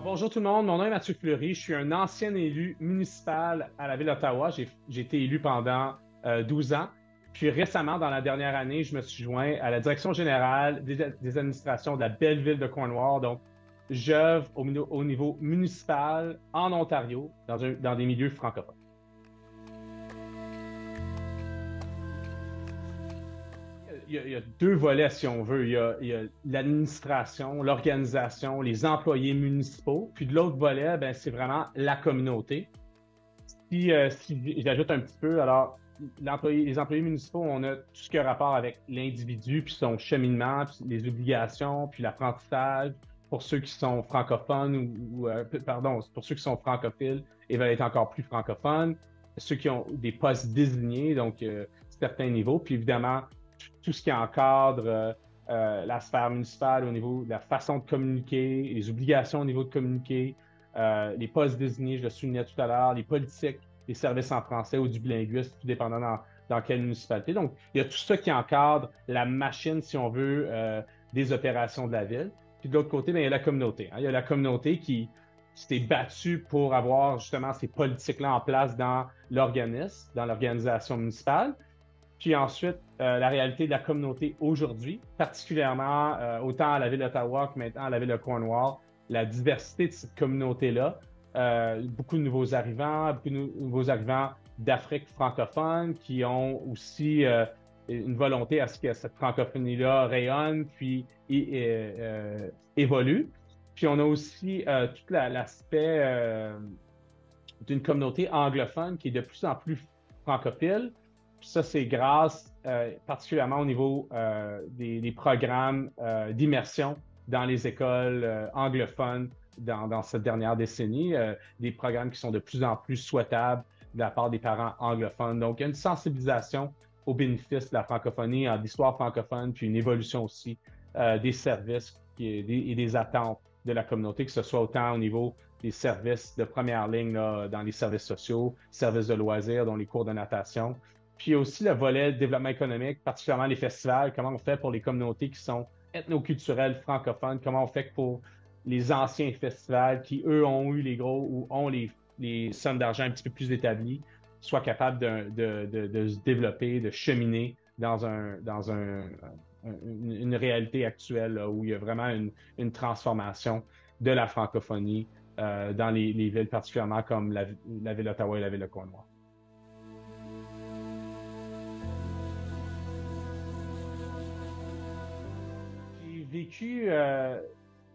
Bonjour tout le monde, mon nom est Mathieu Fleury, je suis un ancien élu municipal à la ville d'Ottawa. J'ai été élu pendant 12 ans. Puis récemment, dans la dernière année, je me suis joint à la direction générale des administrations de la belle ville de Cornwall. Donc, j'œuvre au niveau municipal en Ontario, dans des milieux francophones. Il y a deux volets, si on veut. Il y a l'administration, l'organisation, les employés municipaux. Puis de l'autre volet, ben, c'est vraiment la communauté. Si j'ajoute un petit peu, alors, les employés municipaux, on a tout ce qui a rapport avec l'individu, puis son cheminement, puis les obligations, puis l'apprentissage pour ceux qui sont francophones pardon, pour ceux qui sont francophiles et veulent être encore plus francophones, ceux qui ont des postes désignés, donc certains niveaux, puis évidemment, tout ce qui encadre la sphère municipale au niveau de la façon de communiquer, les obligations au niveau de communiquer, les postes désignés, je le soulignais tout à l'heure, les politiques, les services en français ou du bilinguisme, tout dépendant dans quelle municipalité. Donc, il y a tout ça qui encadre la machine, si on veut, des opérations de la ville. Puis de l'autre côté, bien, il y a la communauté. Hein. Il y a la communauté qui s'est battue pour avoir justement ces politiques-là en place dans l'organisme, dans l'organisation municipale. Puis ensuite, la réalité de la communauté aujourd'hui, particulièrement autant à la ville d'Ottawa que maintenant à la ville de Cornwall, la diversité de cette communauté-là, beaucoup de nouveaux arrivants, d'Afrique francophone qui ont aussi une volonté à ce que cette francophonie-là rayonne puis évolue. Puis on a aussi tout l'aspect d'une communauté anglophone qui est de plus en plus francophile. Ça, c'est grâce particulièrement au niveau des programmes d'immersion dans les écoles anglophones dans cette dernière décennie, des programmes qui sont de plus en plus souhaitables de la part des parents anglophones. Donc, il y a une sensibilisation aux bénéfices de la francophonie, de l'histoire francophone, puis une évolution aussi des services et des attentes de la communauté, que ce soit autant au niveau des services de première ligne là, dans les services sociaux, services de loisirs, dont les cours de natation, puis aussi le volet développement économique, particulièrement les festivals, comment on fait pour les communautés qui sont ethnoculturelles francophones, comment on fait pour les anciens festivals qui, eux, ont eu les gros ou ont les sommes d'argent un petit peu plus établies, soient capables de se développer, de cheminer dans une réalité actuelle là, où il y a vraiment une transformation de la francophonie dans les villes, particulièrement comme la ville d'Ottawa et la ville de Cornwall. J'ai vécu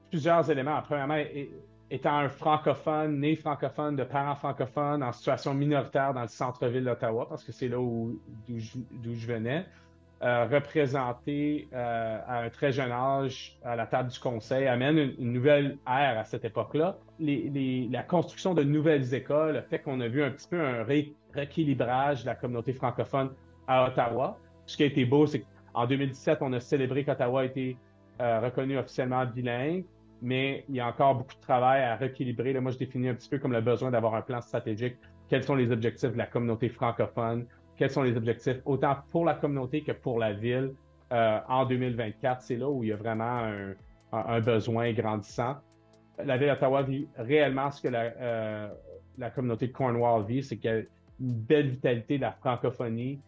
plusieurs éléments. Premièrement, étant un francophone, né francophone, de parents francophones, en situation minoritaire dans le centre-ville d'Ottawa, parce que c'est là d'où je venais, représenter à un très jeune âge à la table du conseil amène une nouvelle ère à cette époque-là. La construction de nouvelles écoles fait qu'on a vu un petit peu un rééquilibrage de la communauté francophone à Ottawa. Ce qui a été beau, c'est qu'en 2017, on a célébré qu'Ottawa a été reconnu officiellement bilingue, mais il y a encore beaucoup de travail à rééquilibrer. Là, moi, je définis un petit peu comme le besoin d'avoir un plan stratégique. Quels sont les objectifs de la communauté francophone? Quels sont les objectifs autant pour la communauté que pour la ville en 2024? C'est là où il y a vraiment un besoin grandissant. La ville d'Ottawa vit réellement ce que la communauté de Cornwall vit, c'est qu'il y a une belle vitalité de la francophonie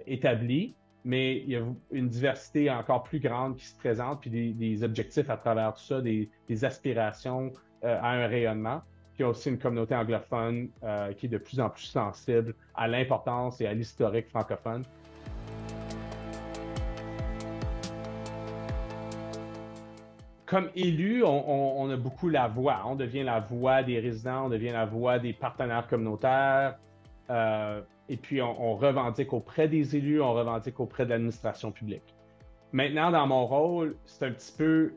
établie, mais il y a une diversité encore plus grande qui se présente, puis des objectifs à travers tout ça, des aspirations à un rayonnement. Puis il y a aussi une communauté anglophone qui est de plus en plus sensible à l'importance et à l'historique francophone. Comme élu, on a beaucoup la voix. On devient la voix des résidents, on devient la voix des partenaires communautaires. Et puis, on revendique auprès des élus, on revendique auprès de l'administration publique. Maintenant, dans mon rôle, c'est un petit peu,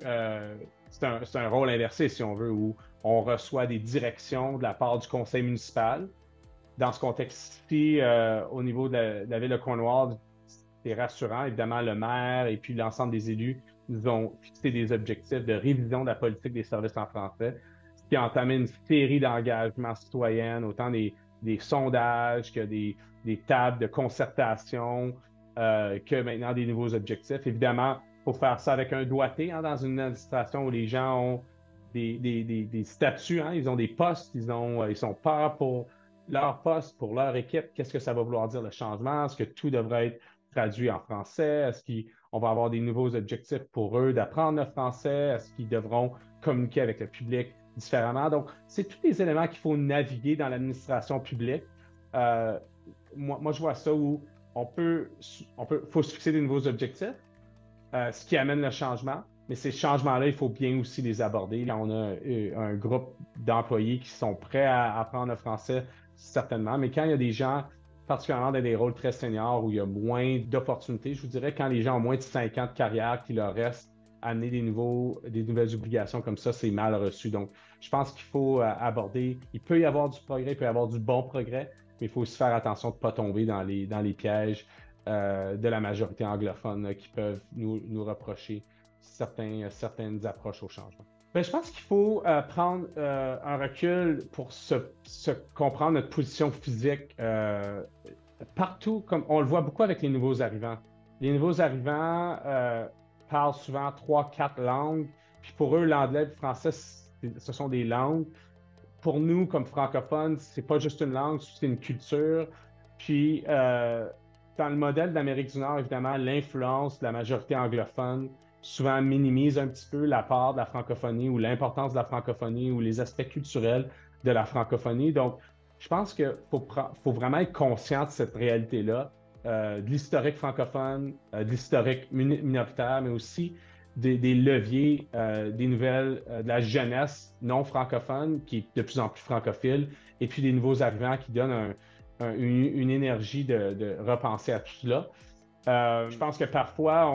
c'est un rôle inversé, si on veut, où on reçoit des directions de la part du conseil municipal. Dans ce contexte-ci, au niveau de la ville de Cornwall, c'est rassurant. Évidemment, le maire et puis l'ensemble des élus nous ont fixé des objectifs de révision de la politique des services en français, ce qui a entamé une série d'engagements citoyens, autant des sondages que des tables de concertation, que maintenant des nouveaux objectifs. Évidemment, il faut faire ça avec un doigté hein, dans une administration où les gens ont des statuts, hein, ils ont des postes, ils sont peurs pour leur poste, pour leur équipe. Qu'est-ce que ça va vouloir dire le changement? Est-ce que tout devrait être traduit en français? Est-ce qu'on va avoir des nouveaux objectifs pour eux d'apprendre le français? Est-ce qu'ils devront communiquer avec le public différemment? Donc, c'est tous les éléments qu'il faut naviguer dans l'administration publique. Euh, moi, je vois ça où faut se fixer des nouveaux objectifs, ce qui amène le changement. Mais ces changements-là, il faut bien aussi les aborder. Là, on a un groupe d'employés qui sont prêts à apprendre le français, certainement. Mais quand il y a des gens, particulièrement dans des rôles très seniors où il y a moins d'opportunités, je vous dirais quand les gens ont moins de 5 ans de carrière qu'il leur reste, amener des nouvelles obligations comme ça, c'est mal reçu. Donc, je pense qu'il faut aborder, il peut y avoir du progrès, il peut y avoir du bon progrès, mais il faut aussi faire attention de ne pas tomber dans les pièges de la majorité anglophone qui peuvent nous reprocher certaines approches au changement. Ben, je pense qu'il faut prendre un recul pour se comprendre notre position physique partout, comme on le voit beaucoup avec les nouveaux arrivants. Les nouveaux arrivants parlent souvent 3, 4 langues, puis pour eux, l'anglais et le français, ce sont des langues. Pour nous, comme francophones, c'est pas juste une langue, c'est une culture. Puis, dans le modèle d'Amérique du Nord, évidemment, l'influence de la majorité anglophone souvent minimise un petit peu la part de la francophonie ou l'importance de la francophonie ou les aspects culturels de la francophonie. Donc, je pense qu'il faut vraiment être conscient de cette réalité-là, de l'historique francophone, de l'historique minoritaire, mais aussi des leviers, des nouvelles, de la jeunesse non francophone qui est de plus en plus francophile, et puis des nouveaux arrivants qui donnent une énergie de repenser à tout cela. Je pense que parfois,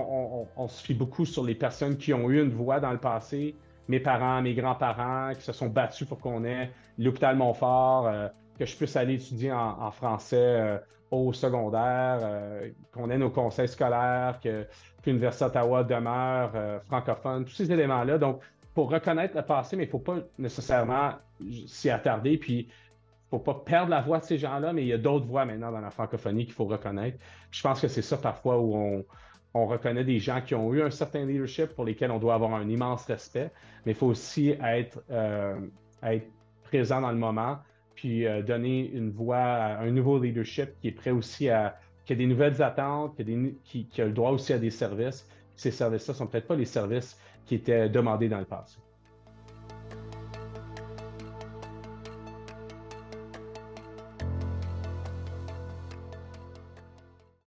on se fie beaucoup sur les personnes qui ont eu une voix dans le passé, mes parents, mes grands-parents, qui se sont battus pour qu'on ait l'hôpital Montfort, que je puisse aller étudier en français au secondaire, qu'on ait nos conseils scolaires, que l'Université d'Ottawa demeure francophone, tous ces éléments-là. Donc, pour reconnaître le passé, mais il ne faut pas nécessairement s'y attarder, puis faut pas perdre la voix de ces gens-là, mais il y a d'autres voix maintenant dans la francophonie qu'il faut reconnaître. Puis je pense que c'est ça parfois où on reconnaît des gens qui ont eu un certain leadership pour lesquels on doit avoir un immense respect, mais il faut aussi être présent dans le moment, puis donner une voix à un nouveau leadership qui est prêt aussi qui a des nouvelles attentes, qui a le droit aussi à des services. Ces services-là ne sont peut-être pas les services qui étaient demandés dans le passé.